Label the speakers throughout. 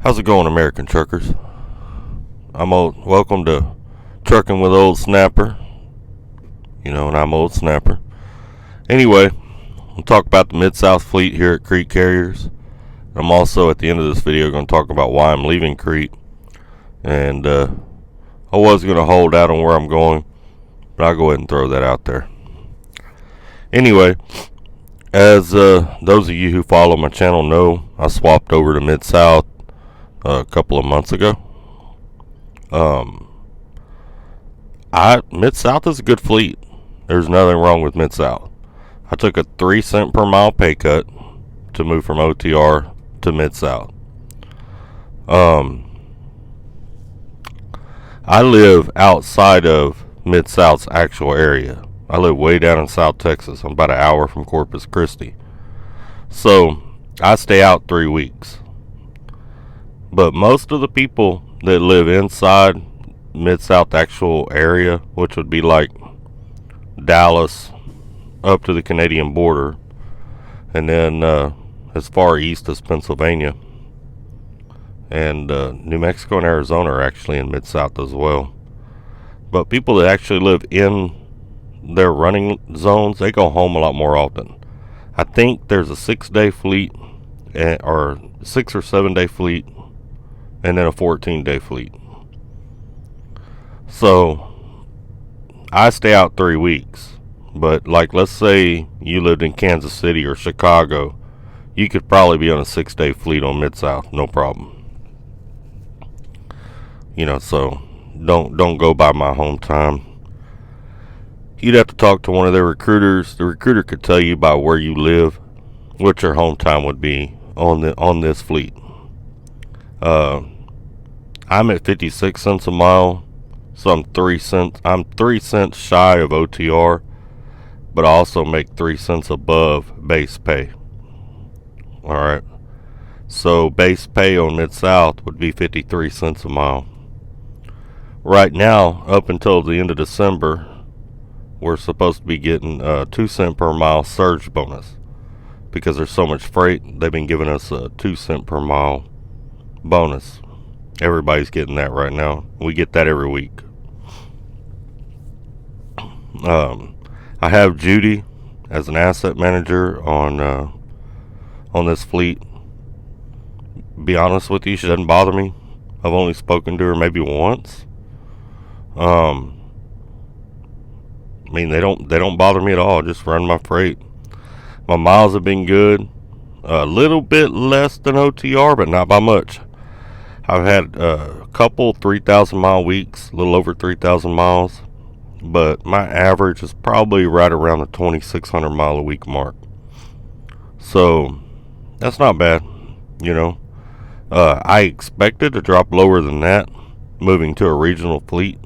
Speaker 1: How's it going, American truckers? Welcome to Trucking with Old Snapper. And I'm Old Snapper. Anyway, we'll talk about the Mid-South Fleet here at Crete Carriers. I'm also, at the end of this video, going to talk about why I'm leaving Crete. And I was going to hold out on where I'm going, but I'll go ahead and throw that out there. Anyway, as those of you who follow my channel know, I swapped over to Mid-South a couple of months ago. Mid-South is a good fleet. There's nothing wrong with Mid-South. I took a 3-cent per mile pay cut to move from OTR to Mid-South. I live outside of Mid-South's actual area. I live way down in South Texas. I'm about an hour from Corpus Christi. So I stay out 3 weeks. But most of the people that live inside Mid-South actual area, which would be like Dallas up to the Canadian border, and then as far east as Pennsylvania, and New Mexico and Arizona are actually in Mid-South as well. But people that actually live in their running zones, they go home a lot more often. I think there's a 6-day fleet, or 6 or 7 day fleet, and then a 14-day fleet. So I stay out 3 weeks. But like, let's say you lived in Kansas City or Chicago, you could probably be on a 6-day fleet on Mid-South, no problem. So don't go by my home time. You'd have to talk to one of their recruiters. The recruiter could tell you by where you live what your home time would be on this fleet. I'm at 56 cents a mile, so I'm 3 cents shy of OTR, but I also make 3 cents above base pay. Alright, so base pay on Mid-South would be 53 cents a mile. Right now, up until the end of December, we're supposed to be getting a 2 cent per mile surge bonus. Because there's so much freight, they've been giving us a 2 cent per mile bonus. Everybody's getting that right now. We get that every week. I have Judy as an asset manager on this fleet. Be honest with you, she doesn't bother me. I've only spoken to her maybe once. They don't bother me at all. I just run my freight. My miles have been good. A little bit less than OTR, but not by much. I've had a couple 3,000 mile weeks, a little over 3,000 miles, but my average is probably right around the 2,600 mile a week mark. So that's not bad, I expected to drop lower than that, moving to a regional fleet.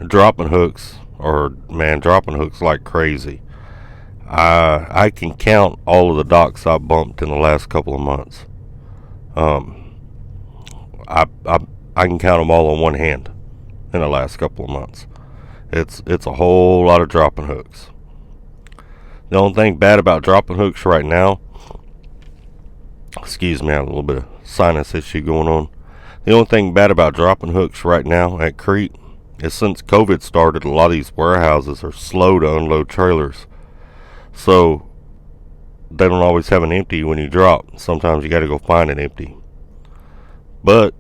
Speaker 1: Dropping hooks like crazy. I can count all of the docks I bumped in the last couple of months. I can count them all on one hand in the last couple of months. It's a whole lot of dropping hooks. The only thing bad about dropping hooks right now, excuse me, I have a little bit of sinus issue going on. The only thing bad about dropping hooks right now at Crete is since COVID started, a lot of these warehouses are slow to unload trailers. So they don't always have an empty when you drop. Sometimes you got to go find an empty. But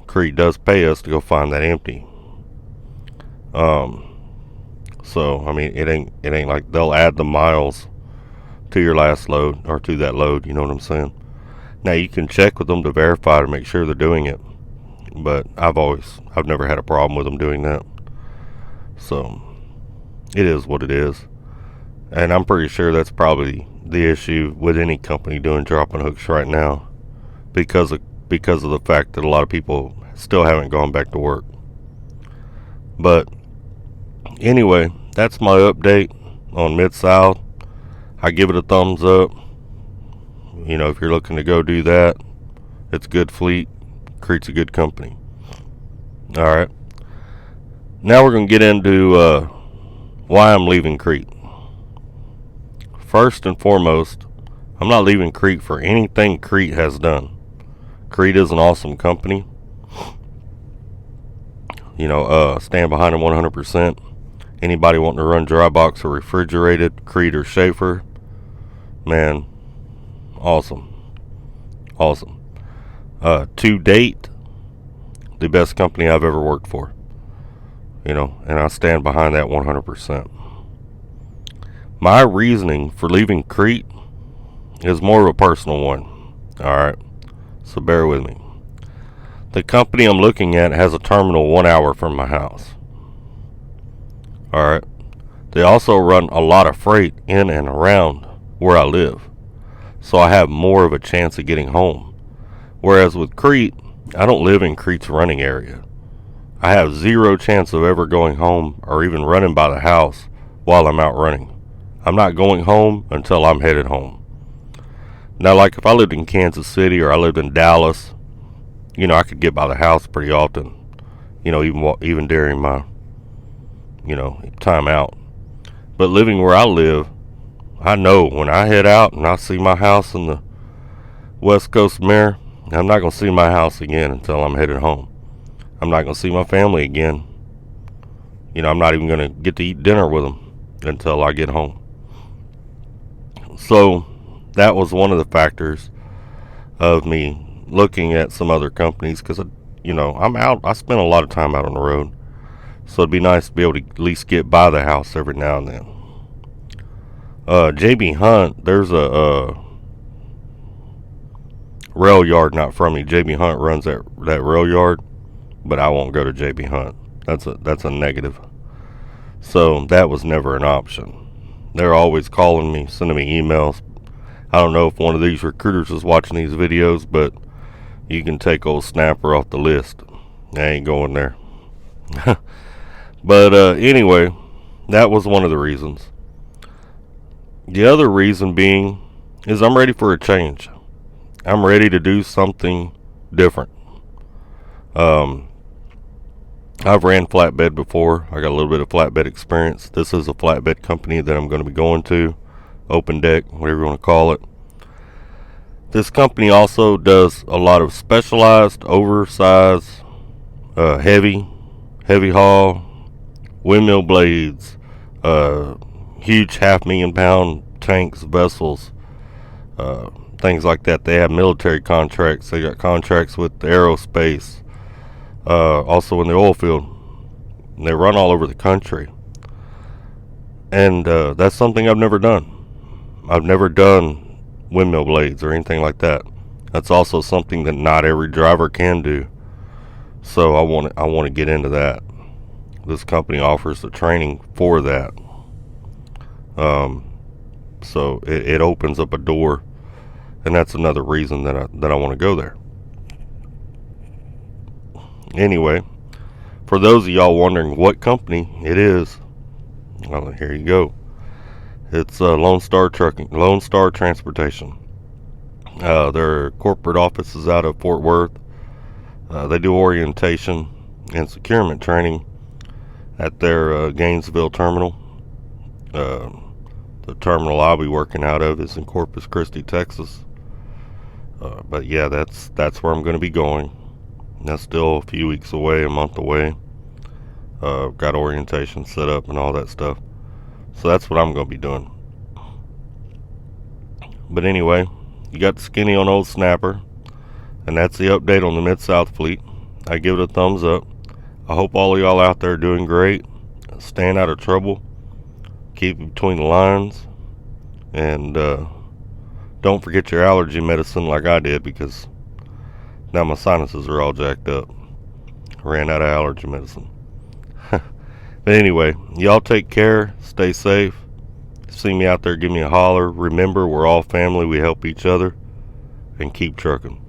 Speaker 1: Crete does pay us to go find that empty. So it ain't like they'll add the miles to your last load or to that load. You know what I'm saying? Now you can check with them to verify to make sure they're doing it. But I've never had a problem with them doing that. So it is what it is. And I'm pretty sure that's probably the issue with any company doing dropping hooks right now, because of the fact that a lot of people still haven't gone back to work. But anyway, that's my update on Mid-South. I give it a thumbs up. If you're looking to go do that, it's a good fleet. Crete's a good company. Alright, now we're going to get into why I'm leaving Crete. First and foremost, I'm not leaving Crete for anything Crete has done. Crete is an awesome company. Stand behind them 100%. Anybody wanting to run dry box or refrigerated, Crete or Schaefer, man, awesome. To date, the best company I've ever worked for. And I stand behind that 100%. My reasoning for leaving Crete is more of a personal one. Alright, so bear with me. The company I'm looking at has a terminal 1 hour from my house. Alright. They also run a lot of freight in and around where I live, so I have more of a chance of getting home. Whereas with Crete, I don't live in Crete's running area. I have zero chance of ever going home or even running by the house while I'm out running. I'm not going home until I'm headed home. Now, like if I lived in Kansas City or I lived in Dallas, I could get by the house pretty often, even during my, time out. But living where I live, I know when I head out and I see my house in the West Coast mirror, I'm not going to see my house again until I'm headed home. I'm not going to see my family again. I'm not even going to get to eat dinner with them until I get home. So that was one of the factors of me looking at some other companies, because I'm out. I spend a lot of time out on the road, so it'd be nice to be able to at least get by the house every now and then. JB Hunt, there's a rail yard not from me. JB Hunt runs that rail yard, but I won't go to JB Hunt. That's a negative. So that was never an option. They're always calling me, sending me emails. I don't know if one of these recruiters is watching these videos, but you can take old Snapper off the list. I ain't going there. But anyway, that was one of the reasons. The other reason being is I'm ready for a change. I'm ready to do something different. I've ran flatbed before. I got a little bit of flatbed experience. This is a flatbed company that I'm going to be going to. Open deck, whatever you want to call it. This company also does a lot of specialized, oversized, heavy haul, windmill blades, huge 500,000-pound tanks, vessels, things like that. They have military contracts. They got contracts with the aerospace, also in the oil field. And they run all over the country. And that's something I've never done. I've never done windmill blades or anything like that. That's also something that not every driver can do. So I want to get into that. This company offers the training for that. So it opens up a door, and that's another reason that I want to go there. Anyway, for those of y'all wondering what company it is, well, here you go. It's Lone Star Transportation. Their corporate office is out of Fort Worth. They do orientation and securement training at their Gainesville terminal. The terminal I'll be working out of is in Corpus Christi, Texas. But yeah, that's where I'm going to be going. That's still a few weeks away, a month away. Got orientation set up and all that stuff. So that's what I'm going to be doing. But anyway, you got the skinny on old Snapper. And that's the update on the Mid-South Fleet. I give it a thumbs up. I hope all of y'all out there are doing great. Staying out of trouble. Keep between the lines. And don't forget your allergy medicine like I did, because now my sinuses are all jacked up. Ran out of allergy medicine. But anyway, y'all take care. Stay safe. See me out there, give me a holler. Remember, we're all family. We help each other. And keep trucking.